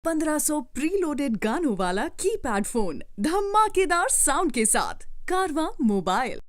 1500 preloaded गानों वाला keypad phone धमाकेदार साउंड के साथ कारवा मोबाइल।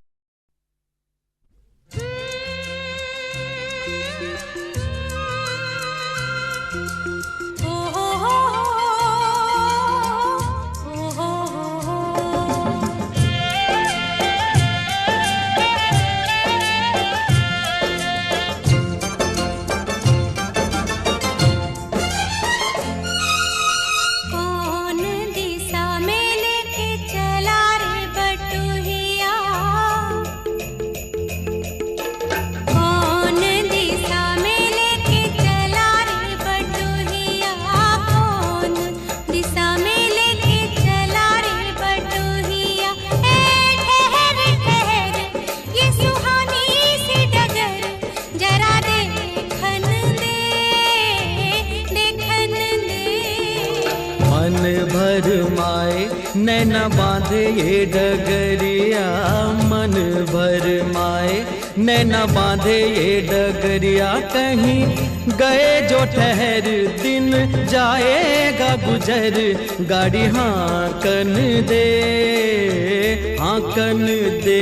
मन भर माए नैना बांधे ये डगरिया, मन भर माए नैना बांधे ये डगरिया। कहीं गए जो ठहर दिन जाएगा गुजर, गाड़ी हाँकन दे हाँकन दे।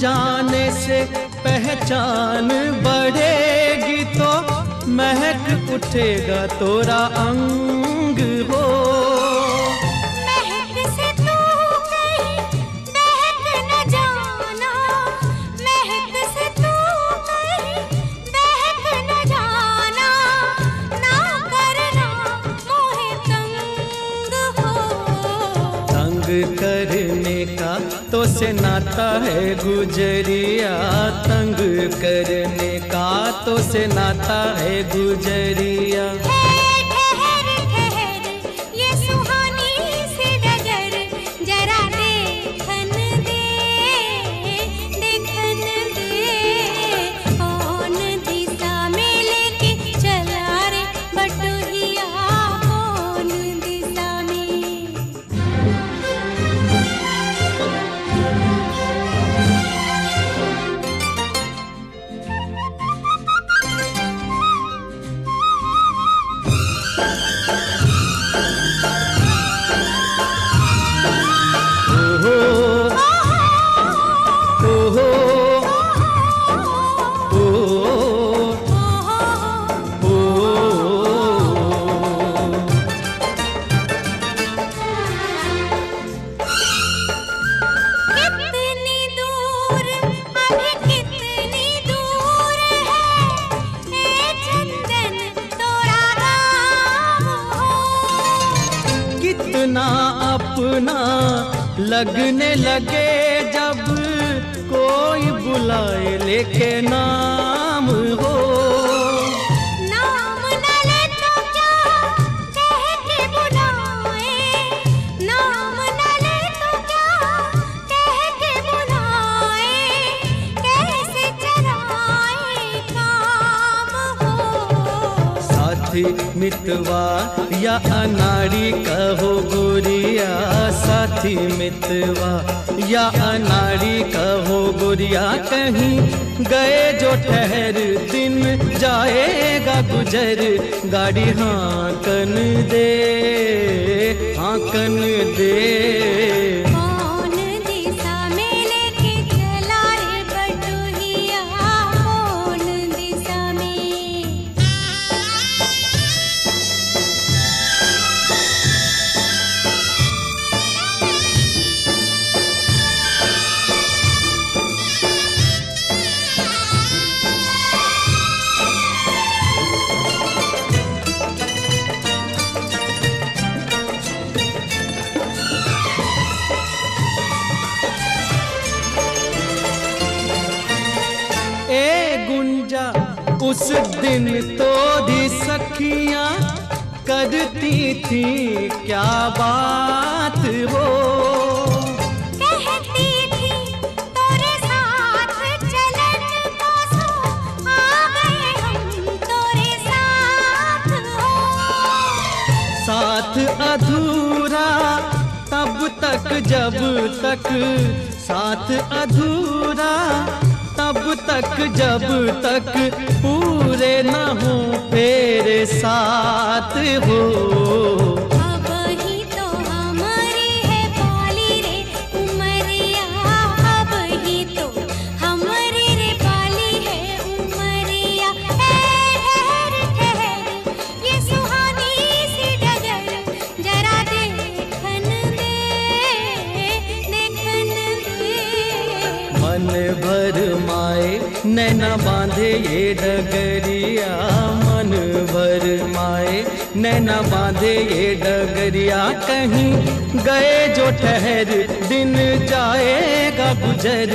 जाने से पहचान बढ़ेगी तो महक उठेगा तोरा अंग हो। महक से तू कहीं बहक न जाना, महक से तू कहीं बहक न जाना, ना करना मोहे तंग हो। तंग करने का तो से नाता है गुजरिया, तंग करने का तो से नाता है गुजरिया। ठहर ठहर ये सुहानी सी डगर, जरा देखन दे देखन दे। कौन दिशा में लेके चला रे बटुहिया, कौन दिशा में। कितना अपना लगने लगे जब कोई बुलाए लेके नाम हो। नाम न ले तो क्या कह के बुलाए, नाम न ले तो क्या कह के बुलाए, कैसे चलाए काम हो। साथी मितवा या अनाड़ी कहो गोरिया, साथी मितवा या अनाड़ी कहो गोरिया। कहीं गए जो ठहर दिन जाएगा गुजर, गाड़ी हाँकन दे हाँकन दे। कौन दिशा में लेके चला रे बटुहिया, कौन दिशा में। उस दिन तोरी सखियां करती थी क्या बात हो। कहती थी तोरे साथ चलन को सो, आ गए हम तोरे साथ हो। साथ अधूरा तब तक जब तक, साथ अधूरा तब तक जब तक पूरे न हो तेरे साथ हो। अब ही तो हमारी है बाली रे उमरिया, अब ही तो हमारी रे बाली है उमरिया। ठहर ठहर ये सुहानी सी डगर, जरा देखन दे, देखन दे। मन भर माए नैना बांधे ये डगरिया, मन भर माए नैना बांधे ये डगरिया। कहीं गए जो ठहर दिन जाएगा गुजर,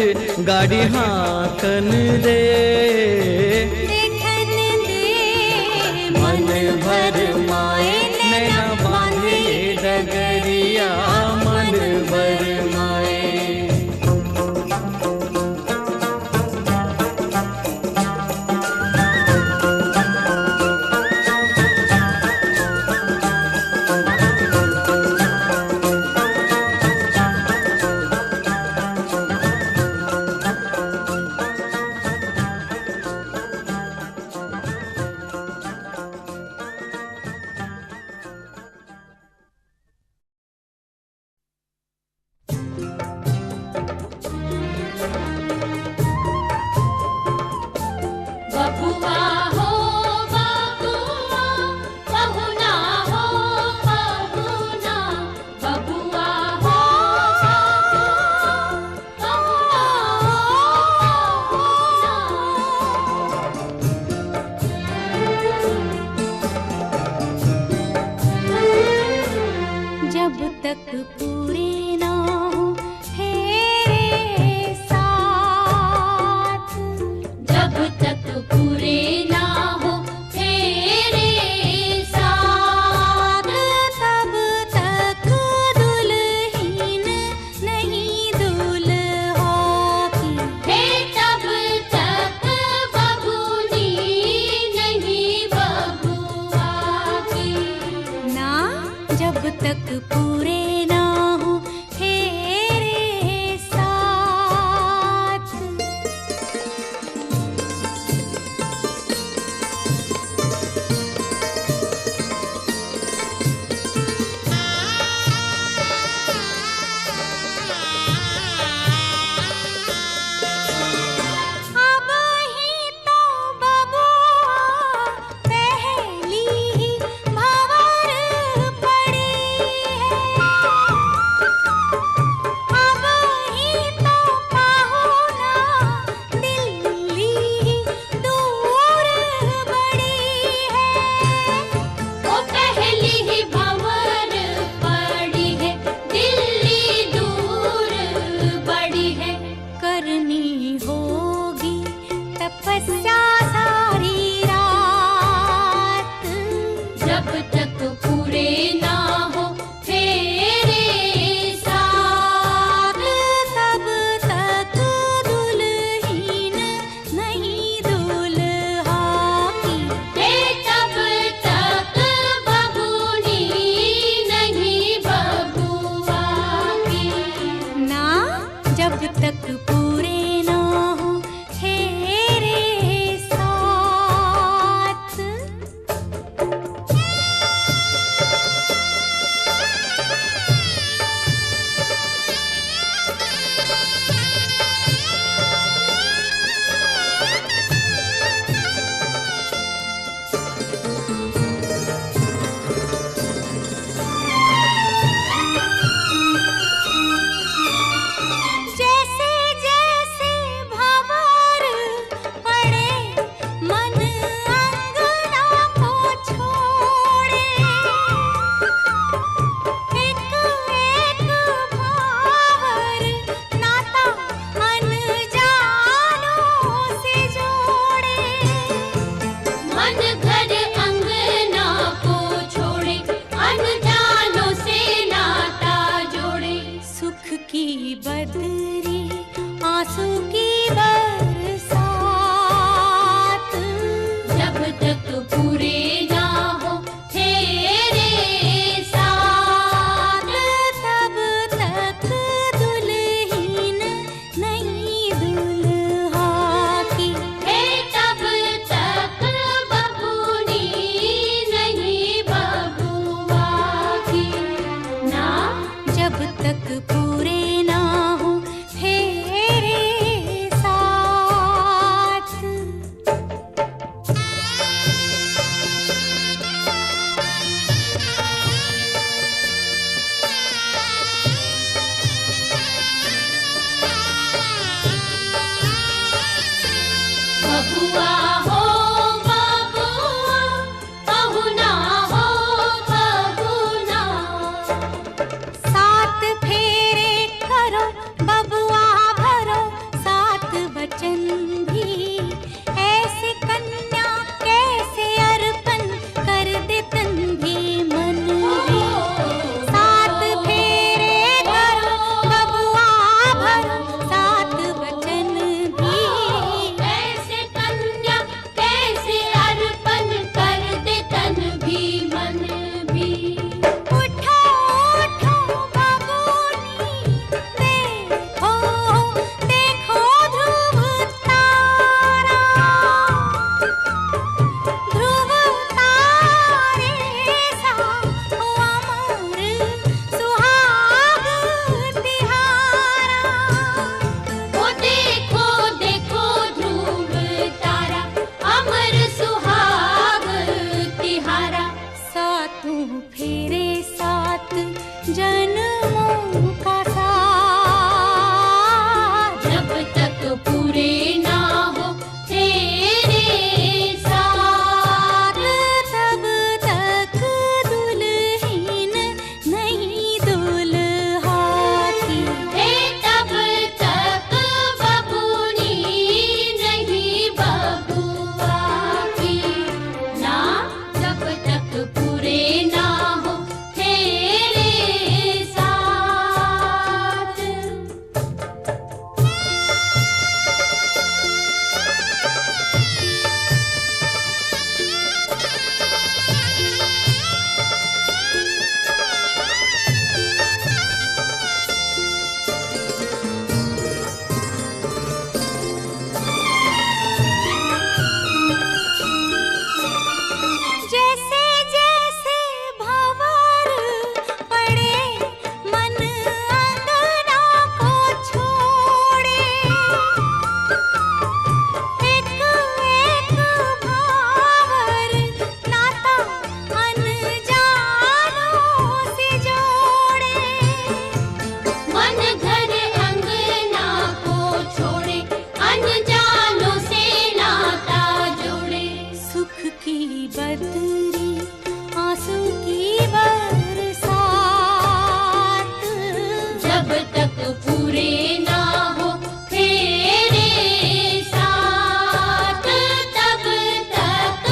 गाड़ी हाकन दे, देखन दे। मन भर माए नैना बांधे ये डगरिया, मन भर माए। बबुआ हो बबुआ, बहुना हो बहुना, बबुआ हो बहुना हो। जब तक पूरे ना हो तेरे साथ, जब तक पूरे ना हो तेरे साथ, तब तक दुल्हन नहीं दुल्हा की। हे तब तक बबूनी नहीं बबुआ की। ना जब तक पूरे ना हो तेरे साथ। अब ही तो बबुआ पहली ही भंवर पड़ी है। अब ही तो पाहुना दिल्ली ही दूर बड़ी है। वो पहली ही भंवर पड़ी है, दिल्ली दूर बड़ी है। करनी होगी तपस्या सारी रात, जब तक पूरे ना हो तेरे साथ, तब तक दुल्हन नहीं दुल्हा की। हे तब तक बबूनी नहीं बबुआ की। ना जब तक पूरे ना हो तेरे साथ। जैसे की बदरी आंसू की बरसात, जब तक पूरे ना हो तेरे साथ, तब तक दुल्हन नहीं दुल्हा की, तब तक बबूनी नहीं बबुआ की ना, जब तक पूरे ना हो तेरे साथ। बबुआ हो बबुआ, पहुना हो पहुना, सात फेरे करो बबुआ भरो, सात वचन भी ऐसे कन्या कैसे अर्पण कर दे तन भी मन भी, सात फेरे करो बबुआ भरो, सात वचन भी ऐसे कन्या कैसे अर्पण कर दे तन भी मन भी। उठो उठो बबूनी, देखो देखो ध्रुव तारा, ध्रुव तारे सा अमर सुहाग तिहारा। ओ देखो देखो ध्रुव तारा, अमर सुहाग तिहारा, सातों फेरे सात जन्मों का साथ, जब तक पूरे ना हो तेरे साथ, तब तक दुल्हन नहीं दुल्हा की, तब तक बबूनी नहीं बबुआ की ना, जब तक पूरे ना हो तेरे साथ। जैसे जैसे भंवर पड़े मन अंगना को छोड़े, एक एक भावर नाता अनजानों से जोड़े, मन घर अंगना को छोड़े, अनजानों से नाता जोड़े, सुख की बदरी आंसू की बरसात, जब तक पूरे ना हो तेरे साथ, तब तक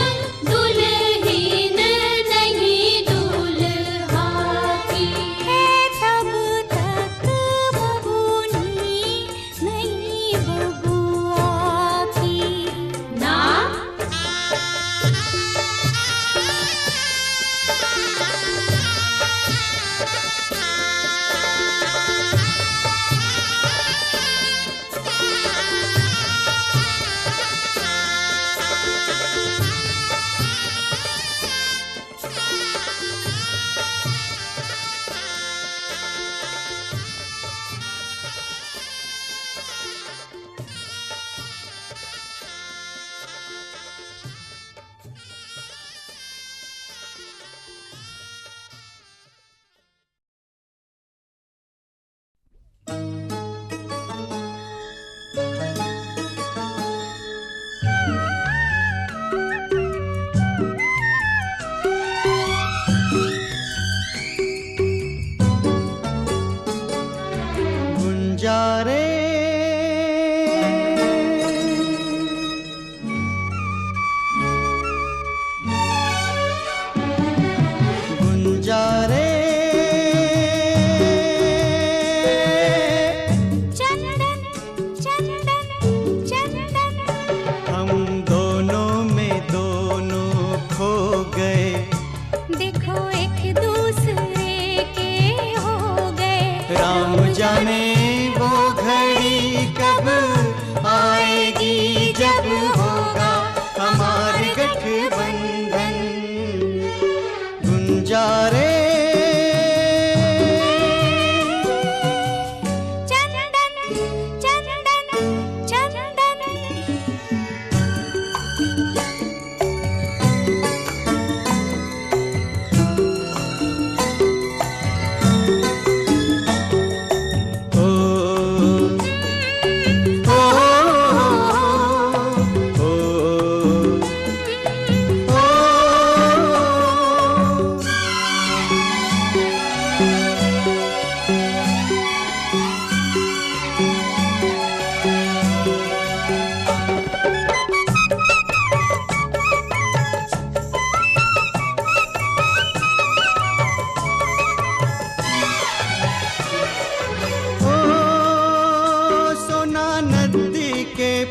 दुल्हन नहीं दुल्हा की, तब तक बबूनी नहीं बबुआ की ना। गुंजारे गुंजारे जाने वो घड़ी कब आएगी जब होगा हमारे गठबंधन। गुंजारे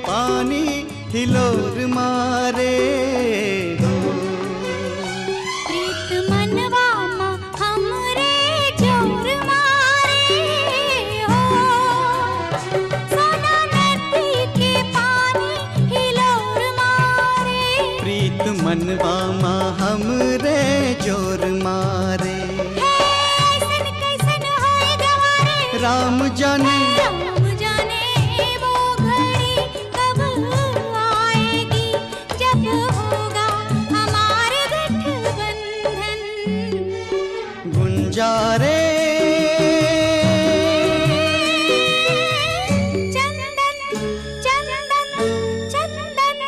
पानी हिलोर मारे हो, प्रीत मनवा मा हमरे जोर मारे हो। सोना नदी के पानी हिलोर मारे, प्रीत मनवा मा हमरे जोर मारे। ऐसन कैसन होए गवारे, राम जाने गुंजारे चंदन चंदन चंदन।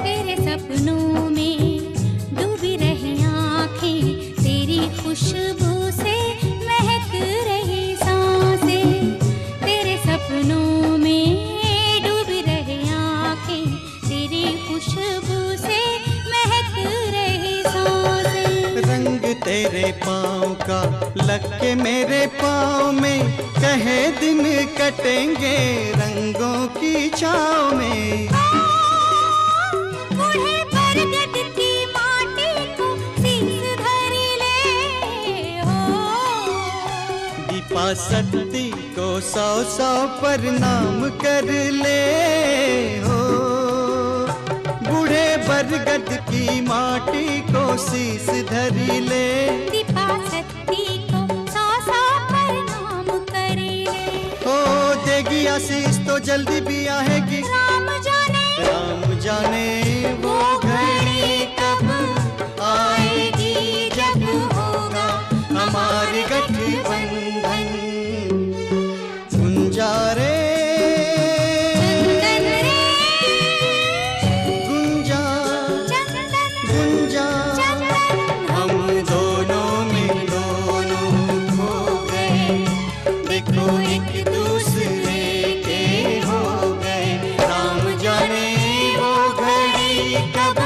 तेरे सपनों में डूबी रही आँखें, तेरी खुशबू से महक रही सांसें। तेरे सपनों में डूबी रही आँखें, तेरी खुशबू से महक रही सांसें। रंग तेरे पाँव का लग के मेरे पाँव में, कहे दिन कटेंगे रंगों की छाँव में। बूढ़े बरगद की माटी को शीश धरी ले हो, दीपा सती को 100 प्रणाम कर ले हो। बूढ़े बरगद की माटी को शीश धरी ले, दीपा सती को 100 प्रणाम करे ले। हो देगी आशीष तो जल्दी भी आएगी। राम जाने वो घड़ी कब आएगी जब होगा हमारे गठबंधन। गुंजारे गुंजा गुंजा, हम दोनों में दोनों खो गए, देखो एक दूसरे के हो गए। राम जाने वो घड़ी कब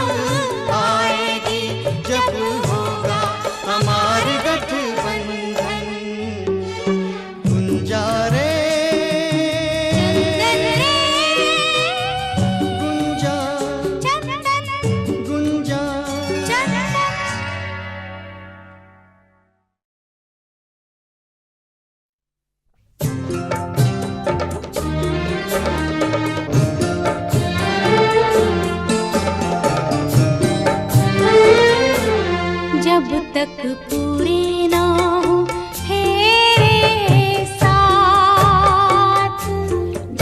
आएगी जब होगा हमारे गठबंधन। गुंजारे गुंजा गुंजा। जब तक पूरे ना हो तेरे साथ,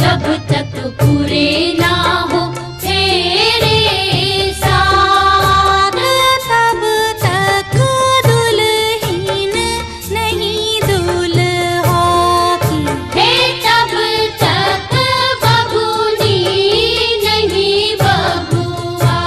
जब तक पूरे ना हो तेरे साथ, तब तक दुल्हन नहीं दुल्हा की, हे तब तक बबूनी नहीं बबुआ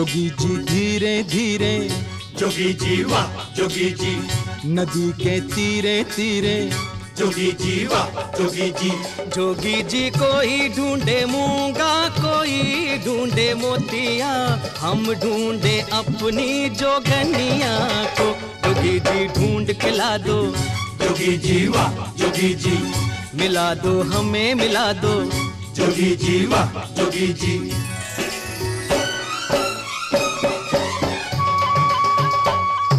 जोगी जी धीरे धीरे, जोगी जी वाह जोगी जी, नदी के तीरे तीरे, जोगी जी वाह जोगी जी। जोगी जी कोई ढूंढे मूंगा, कोई ढूंढे मोतिया, हम ढूंढे अपनी जोगनिया को। जोगी जी ढूंढ के ला दो, जोगी जी वाह जोगी जी, मिला दो हमें मिला दो, जोगी जी वाह जोगी जी।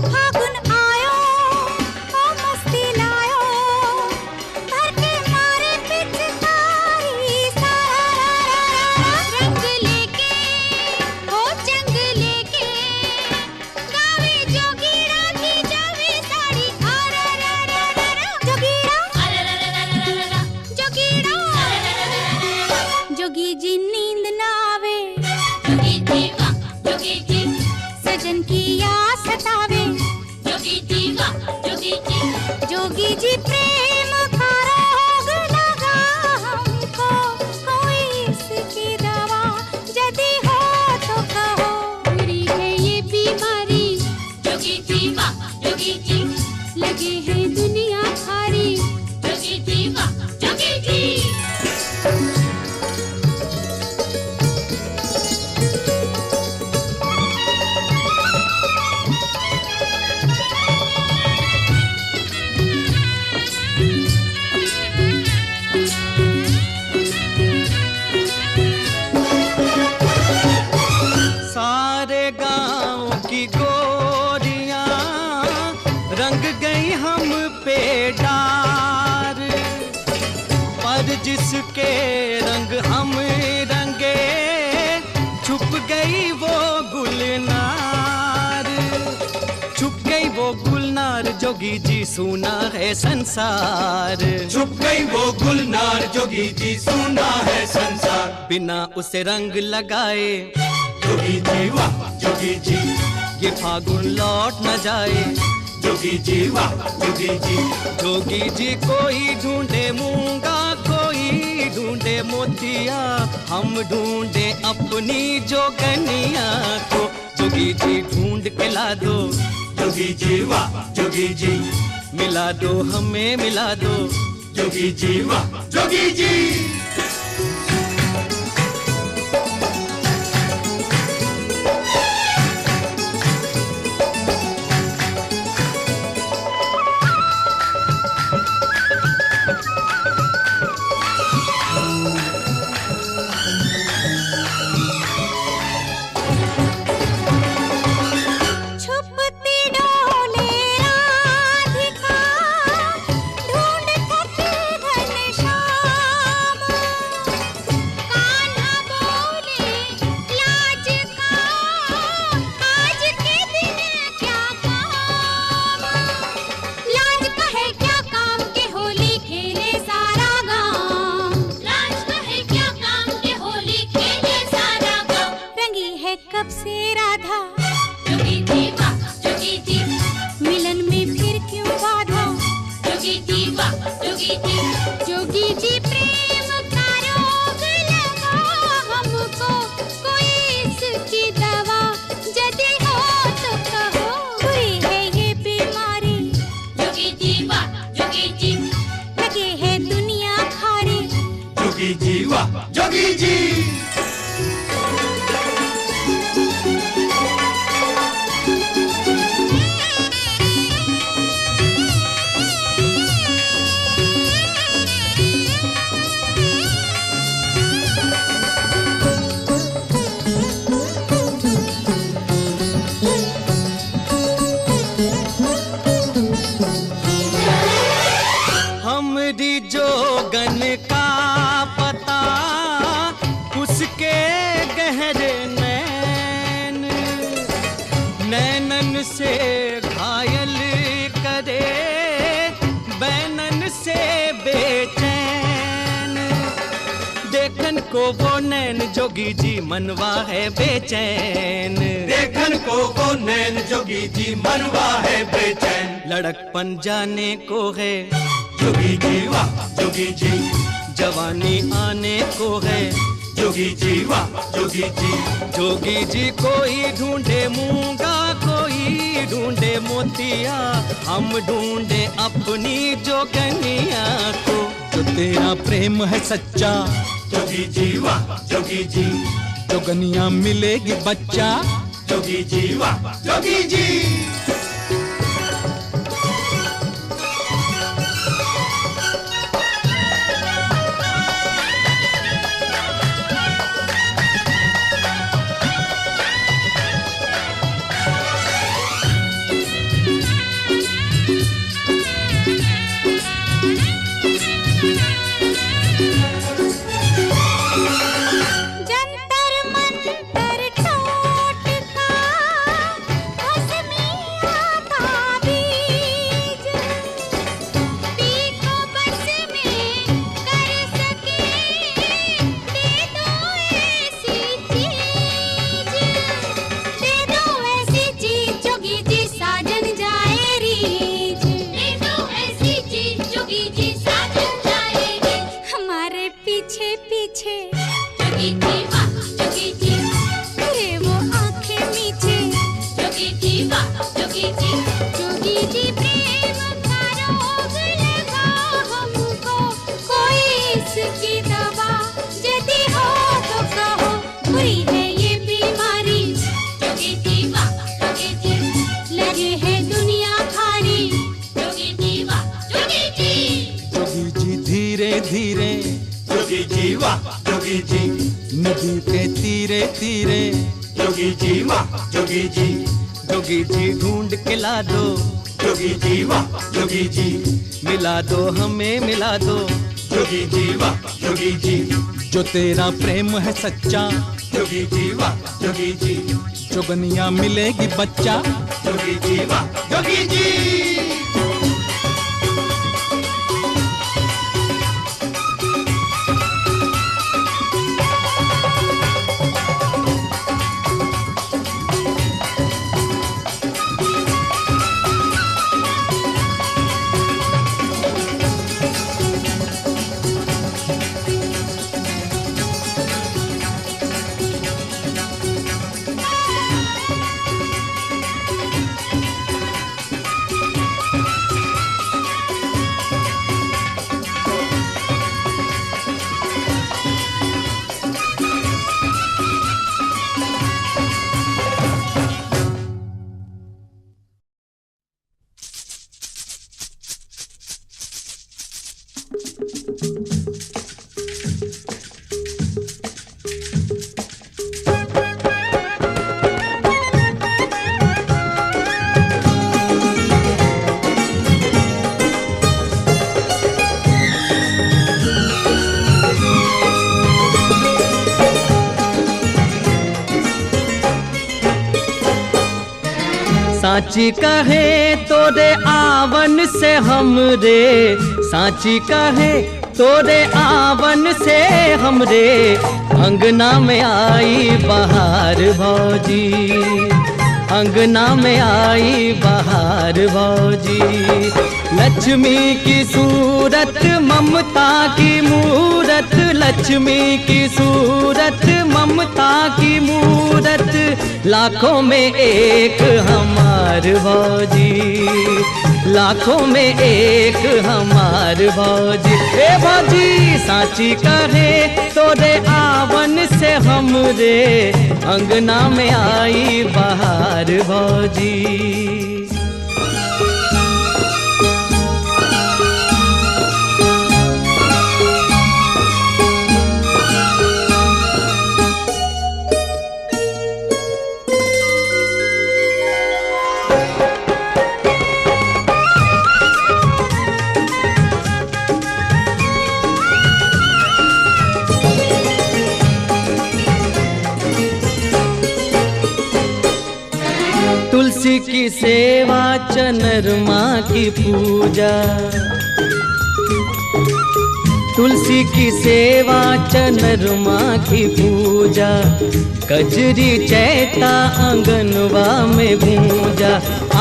फागुन आयो ओ मस्ती लायो, भर के मारे पिचकारी सारा, रंग लेके ओ जंग लेके, गावे जोगीड़ा की जावे साड़ी, जोगीड़ा जोगी जी नींद ना आवे, जोगी जी वाह जोगी जी, सजन की याद सतावे, जोगी जी वाह जोगी जी। जोगी जी प्रेम का रोग लगा हमको, कोई इसकी दवा यदि हो तो कहो, बुरी है ये बीमारी, जोगी जी वाह जोगी जी, लगे है दुनिया भारी, जोगी जी वाह जोगी जी। सारे गांव की गोरियां रंग गई हम पे डार, पर जिसके रंग हम रंगे छुप गई वो गुलनार, छुप गई वो गुलनार। जोगी जी सुना है संसार, छुप गई वो गुलनार, जोगी जी सुना है संसार, बिना उसे रंग लगाए, जोगी जी वाह जोगी जी, ये फागुन लौट न जाए, जोगी जी वाह जोगी जी। जोगी जी कोई ढूंढे मूंगा, कोई ढूंढे मोतिया, हम ढूंढे अपनी जोगनिया को। जोगी जी ढूंढ के ला दो, जोगी जी वाह जोगी जी, मिला दो हमें मिला दो, जोगी जी वाह जोगी जी। छुपती डोले राधिका, ढूंढ थक घनश्याम, कान्हा बोले लाज का, आज के दिन क्या काम, लाज का है क्या काम के होली खेले सारा गाँव, लाज का है क्या काम के होली खेले सारा गाँव, रंगी है कब से राधा, जोगी जी वाह जोगी जी, मिलन में फिर क्यों बाधा, जोगी जी वाह जोगी जी। जोगी जी प्रेम का रोग लगा हमको, कोई इसकी दवा यदि हो तो कहो, बुरी है ये बीमारी, जोगी जी वाह जोगी जी, लगे है दुनिया भारी, जोगी जी वाह जोगी जी। हमरी जोगन का पता उसके गहरे नैन, नैनन से घायल करे, बैनन से बेचैन, देखन को वो नैन जोगी जी मनवा है बेचैन, देखन को वो नैन जोगी जी मनवा है बेचैन, लड़कपन जाने को है, जोगी जी वाह जोगी जी, जवानी आने को है, जोगी जी वाह जोगी जी। जोगी जी कोई ढूंढे मूंगा, कोई ढूंढे मोतिया, हम ढूंढे अपनी जोगनिया को। जो तेरा प्रेम है सच्चा, जोगी जी वाह जोगी जी। जोगनिया मिलेगी बच्चा, जोगी जी वाह जोगी जी। जंतर मंतर टोटका भस्मिया ताबीज, पीको बस में कर सके दे दो ऐसी चीज, दे दो ऐसी चीज जोगी जी साजन जाए रीज, दे दो ऐसी चीज जोगी जी साजन जाए रीज। हमारे पीछे पीछे जोगी जी वाह जोगी जी, अरे वो आंखें मीचे जोगी जी वाह जोगी जी। जोगी जी प्रेम का रोग लगा हमको, कोई इसकी दवा यदि हो तो कहो, बुरी है ये बीमारी जोगी जी वाह जोगी जी। लगे है दुनिया भारी जोगी जी वाह जोगी जी। जोगी जी धीरे धीरे जोगी जी वाह जोगी जी। नदी के तीरे तीरे, जोगी जी वाह जोगी जी। जोगी जी ढूंढ के ला दो, जोगी जी वाह जोगी जी। मिला दो हमें मिला दो, जोगी जी वाह जोगी जी। जो तेरा प्रेम है सच्चा, जोगी जी वाह जोगी जी। जोगनिया मिलेगी बच्चा, जोगी जी वाह जोगी जी। साची कहे तोरे आवन से हमरे, साची कहे तोरे आवन से हमरे, अंगना में आई बहार भौजी, अंगना में आई बहार भौजी। लक्ष्मी की सूरत ममता की मूरत, लक्ष्मी की सूरत ममता की मूरत, लाखों में एक हमार भौजी, लाखों में एक हमार भौजी। ए भौजी साची कहे तोरे आवन से हमरे, अंगना में आई बहार भौजी। तुलसी की सेवा चनरमा की पूजा, तुलसी की सेवा चनरमा की पूजा, कजरी चैता आंगनवा में गूंजा।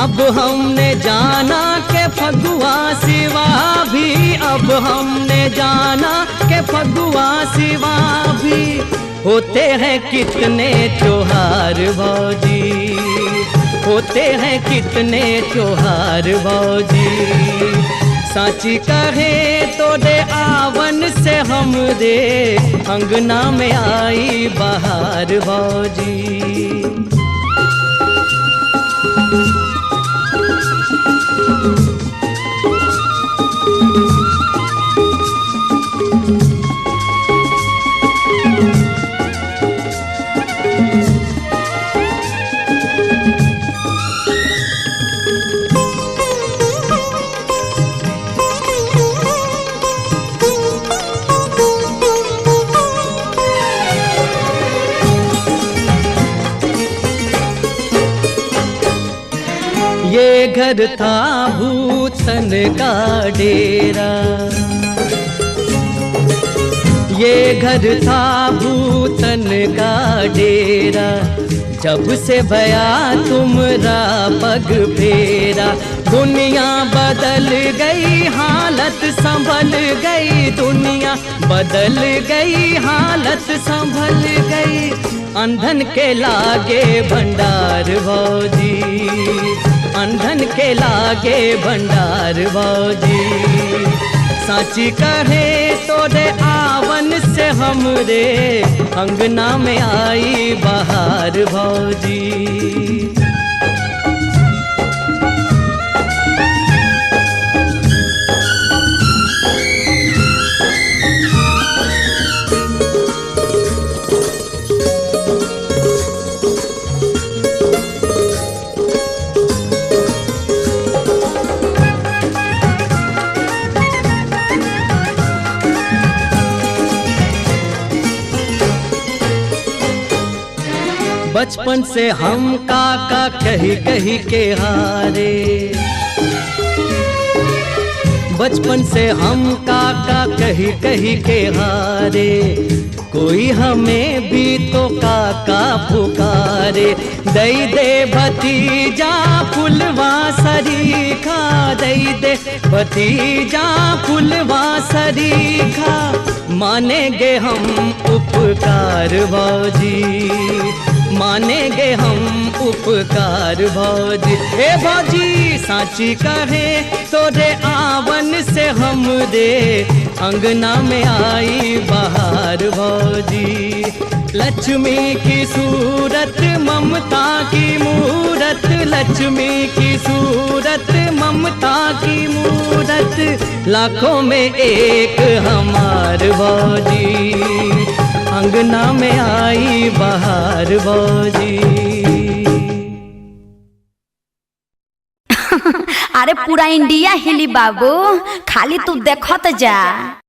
अब हमने जाना के फगुआ सिवा भी अब हमने जाना कि फगुआ सिवा भी होते हैं कितने त्योहार भौजी, होते हैं कितने त्योहार भौजी। साची कहे तो दे आवन से हम दे अंगना में आई बहार भौजी। ये घर था भूतन का डेरा, ये घर था भूतन का डेरा, जब से भया तुमरा पग फेरा। दुनिया बदल गई हालत संभल गई, दुनिया बदल गई हालत संभल गई। अंधन के लागे भंडार भौजी, अंधन के लागे भंडार भौजी। साची कहे तो दे आवन से हमरे अंगना में आई बहार भौजी। बचपन से हम काका कही कही के हारे, बचपन से हम काका कही कही के हारे। कोई हमें भी तो काका पुकारे, दई दे भतीजा फुलवा सरीखा, दई दे भतीजा फुलवा सरीखा। मानेंगे हम उपकार भौजी, मानेंगे हम उपकार भौजी। हे भौजी साची कहे तो दे आवन से हम दे अंगना में आई बहार भौजी। लक्ष्मी की सूरत ममता की मूरत, लक्ष्मी की सूरत ममता की मूरत, लाखों में एक हमार भौजी, अंगना में आई बहार भौजी। अरे पूरा इंडिया हिली बाबू, खाली तू देखत जा।